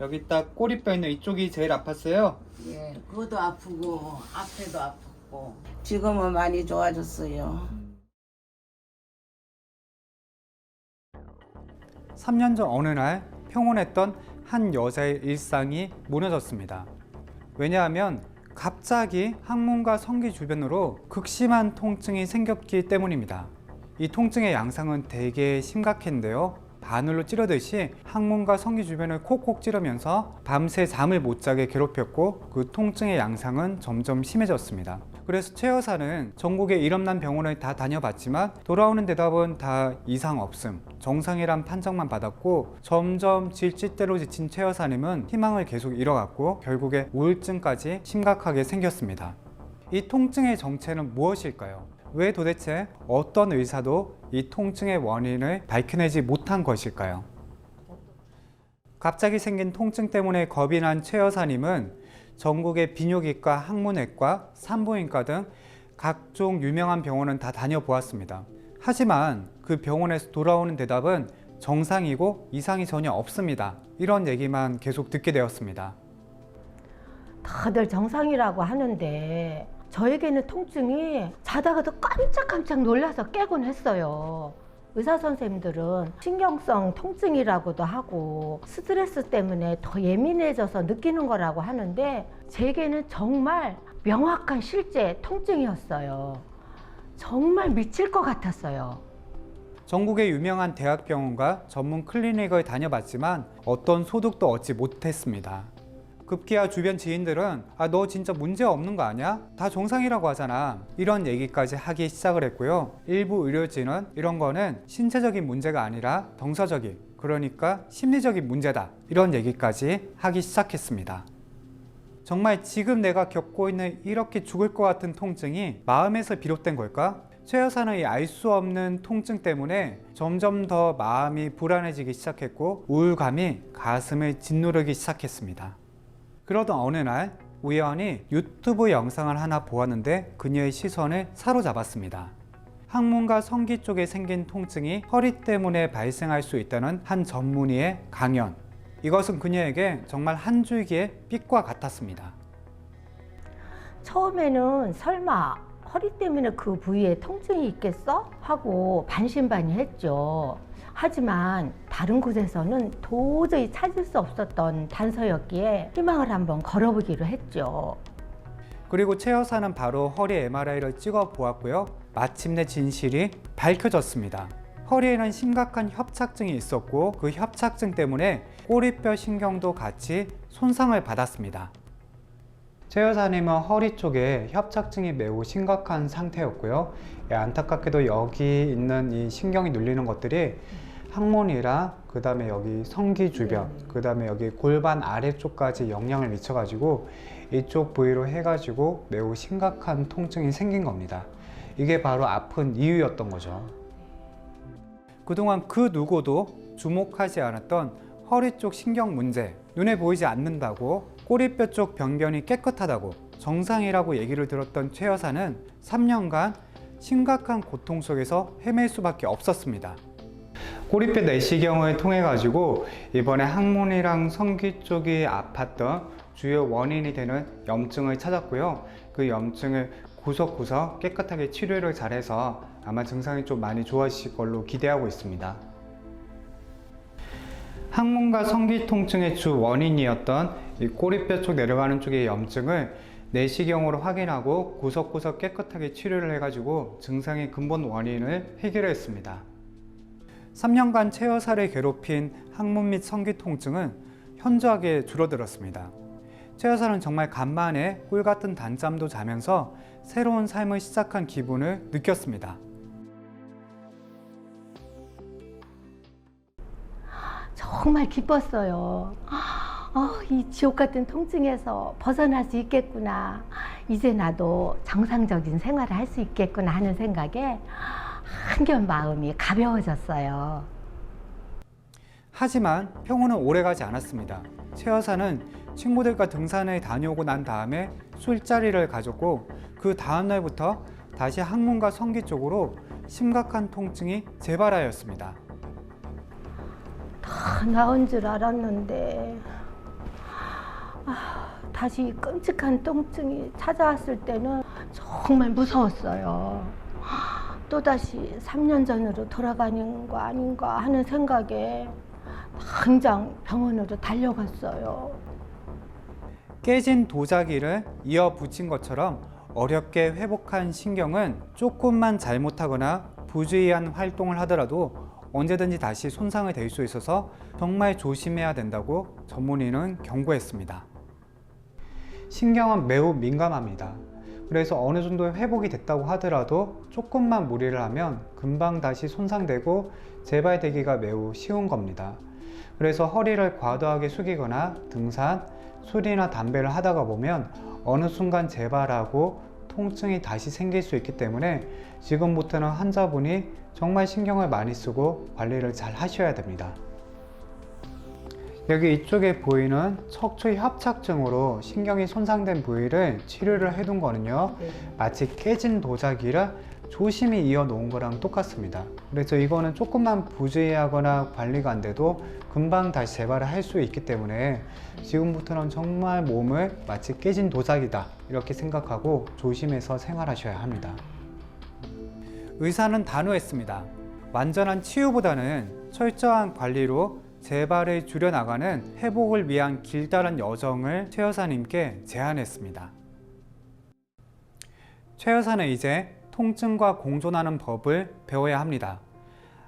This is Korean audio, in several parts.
여기 딱 꼬리뼈 있는 이쪽이 제일 아팠어요? 예, 그것도 아프고 앞에도 아팠고 지금은 많이 좋아졌어요. 3년 전 어느 날 평온했던 한 여자의 일상이 무너졌습니다. 왜냐하면 갑자기 항문과 성기 주변으로 극심한 통증이 생겼기 때문입니다. 이 통증의 양상은 되게 심각했는데요. 바늘로 찌르듯이 항문과 성기 주변을 콕콕 찌르면서 밤새 잠을 못 자게 괴롭혔고 그 통증의 양상은 점점 심해졌습니다. 그래서 최 여사는 전국의 일엄난 병원을 다 다녀봤지만 돌아오는 대답은 다 이상 없음, 정상이란 판정만 받았고 점점 질질대로 지친 최 여사님은 희망을 계속 잃어갔고 결국에 우울증까지 심각하게 생겼습니다. 이 통증의 정체는 무엇일까요? 왜 도대체 어떤 의사도 이 통증의 원인을 밝혀내지 못한 것일까요? 갑자기 생긴 통증 때문에 겁이 난 최 여사님은 전국의 비뇨기과, 항문외과, 산부인과 등 각종 유명한 병원은 다 다녀보았습니다. 하지만 그 병원에서 돌아오는 대답은 정상이고 이상이 전혀 없습니다. 이런 얘기만 계속 듣게 되었습니다. 다들 정상이라고 하는데 저에게는 통증이 자다가도 깜짝깜짝 놀라서 깨곤 했어요. 의사 선생님들은 신경성 통증이라고도 하고 스트레스 때문에 더 예민해져서 느끼는 거라고 하는데 제게는 정말 명확한 실제 통증이었어요. 정말 미칠 것 같았어요. 전국의 유명한 대학병원과 전문 클리닉을 다녀봤지만 어떤 소득도 얻지 못했습니다. 급기야 주변 지인들은 너 진짜 문제 없는 거 아니야? 다 정상이라고 하잖아. 이런 얘기까지 하기 시작을 했고요. 일부 의료진은 이런 거는 신체적인 문제가 아니라 정서적인, 그러니까 심리적인 문제다. 이런 얘기까지 하기 시작했습니다. 정말 지금 내가 겪고 있는 이렇게 죽을 것 같은 통증이 마음에서 비롯된 걸까? 최 여사는 이 알 수 없는 통증 때문에 점점 더 마음이 불안해지기 시작했고 우울감이 가슴을 짓누르기 시작했습니다. 그러던 어느 날 우연히 유튜브 영상을 하나 보았는데 그녀의 시선을 사로잡았습니다. 항문과 성기 쪽에 생긴 통증이 허리 때문에 발생할 수 있다는 한 전문의의 강연. 이것은 그녀에게 정말 한 줄기의 빛과 같았습니다. 처음에는 설마 허리 때문에 그 부위에 통증이 있겠어? 하고 반신반의했죠. 하지만 다른 곳에서는 도저히 찾을 수 없었던 단서였기에 희망을 한번 걸어보기로 했죠. 그리고 최 여사는 바로 허리 MRI를 찍어 보았고요. 마침내 진실이 밝혀졌습니다. 허리에는 심각한 협착증이 있었고 그 협착증 때문에 꼬리뼈 신경도 같이 손상을 받았습니다. 최 여사님은 허리 쪽에 협착증이 매우 심각한 상태였고요. 안타깝게도 여기 있는 이 신경이 눌리는 것들이 항문이랑 그 다음에 여기 성기 주변, 그 다음에 여기 골반 아래쪽까지 영향을 미쳐가지고 이쪽 부위로 해가지고 매우 심각한 통증이 생긴 겁니다. 이게 바로 아픈 이유였던 거죠. 그동안 그 누구도 주목하지 않았던 허리 쪽 신경 문제, 눈에 보이지 않는다고 꼬리뼈 쪽 병변이 깨끗하다고 정상이라고 얘기를 들었던 최 여사는 3년간 심각한 고통 속에서 헤맬 수밖에 없었습니다. 꼬리뼈 내시경을 통해 가지고 이번에 항문이랑 성기 쪽이 아팠던 주요 원인이 되는 염증을 찾았고요. 그 염증을 구석구석 깨끗하게 치료를 잘해서 아마 증상이 좀 많이 좋아지실 걸로 기대하고 있습니다. 항문과 성기 통증의 주 원인이었던 이 꼬리뼈 쪽 내려가는 쪽의 염증을 내시경으로 확인하고 구석구석 깨끗하게 치료를 해가지고 증상의 근본 원인을 해결했습니다. 3년간 최 여사를 괴롭힌 항문 및 성기 통증은 현저하게 줄어들었습니다. 최 여사는 정말 간만에 꿀같은 단잠도 자면서 새로운 삶을 시작한 기분을 느꼈습니다. 정말 기뻤어요. 이 지옥 같은 통증에서 벗어날 수 있겠구나. 이제 나도 정상적인 생활을 할 수 있겠구나 하는 생각에 한결 마음이 가벼워졌어요. 하지만 평온은 오래가지 않았습니다. 최 여사는 친구들과 등산을 다녀오고 난 다음에 술자리를 가졌고 그 다음날부터 다시 항문과 성기 쪽으로 심각한 통증이 재발하였습니다. 다 나은 줄 알았는데 다시 끔찍한 통증이 찾아왔을 때는 정말 무서웠어요. 또다시 3년 전으로 돌아가는 거 아닌가 하는 생각에 당장 병원으로 달려갔어요. 깨진 도자기를 이어 붙인 것처럼 어렵게 회복한 신경은 조금만 잘못하거나 부주의한 활동을 하더라도 언제든지 다시 손상이 될 수 있어서 정말 조심해야 된다고 전문의는 경고했습니다. 신경은 매우 민감합니다. 그래서 어느 정도 회복이 됐다고 하더라도 조금만 무리를 하면 금방 다시 손상되고 재발되기가 매우 쉬운 겁니다. 그래서 허리를 과도하게 숙이거나 등산, 술이나 담배를 하다가 보면 어느 순간 재발하고 통증이 다시 생길 수 있기 때문에 지금부터는 환자분이 정말 신경을 많이 쓰고 관리를 잘 하셔야 됩니다. 여기 이쪽에 보이는 척추 협착증으로 신경이 손상된 부위를 치료를 해둔 거는요, 마치 깨진 도자기를 조심히 이어 놓은 거랑 똑같습니다. 그래서 이거는 조금만 부주의하거나 관리가 안 돼도 금방 다시 재발을 할 수 있기 때문에 지금부터는 정말 몸을 마치 깨진 도자기다 이렇게 생각하고 조심해서 생활하셔야 합니다. 의사는 단호했습니다. 완전한 치유보다는 철저한 관리로 재발을 줄여나가는 회복을 위한 길다란 여정을 최 여사님께 제안했습니다. 최 여사는 이제 통증과 공존하는 법을 배워야 합니다.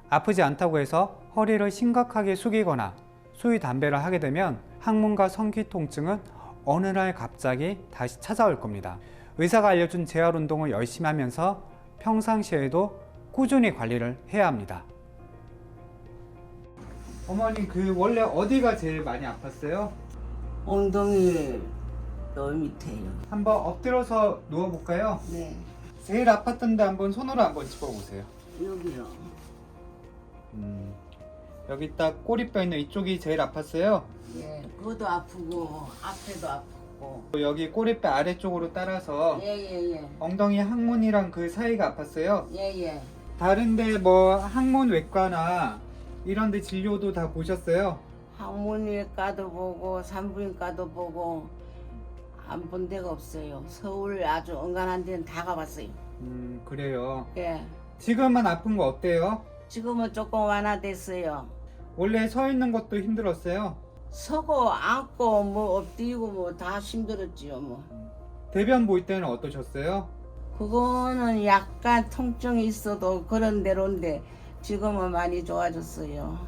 아프지 않다고 해서 허리를 심각하게 숙이거나 수위 담배를 하게 되면 항문과 성기 통증은 어느 날 갑자기 다시 찾아올 겁니다. 의사가 알려준 재활 운동을 열심히 하면서 평상시에도 꾸준히 관리를 해야 합니다. 어머니, 원래 어디가 제일 많이 아팠어요? 엉덩이 너 밑에요. 한번 엎드려서 누워볼까요? 네. 제일 아팠던데 한번 손으로 한번 짚어보세요. 여기요. 여기 딱 꼬리뼈 있는 이쪽이 제일 아팠어요. 예. 그것도 아프고 앞에도 아프고. 여기 꼬리뼈 아래쪽으로 따라서 예예예. 엉덩이 항문이랑 그 사이가 아팠어요. 예예. 다른데 뭐 항문 외과나 이런데 진료도 다 보셨어요? 항문외과도 보고 산부인과도 보고 안 본 데가 없어요. 서울 아주 은간한 데는 다 가봤어요. 그래요. 예. 지금은 아픈 거 어때요? 지금은 조금 완화됐어요. 원래 서 있는 것도 힘들었어요? 서고 앉고 뭐 엎드리고 뭐 다 힘들었지요 뭐. 대변 볼 때는 어떠셨어요? 그거는 약간 통증이 있어도 그런 대로인데 지금은 많이 좋아졌어요.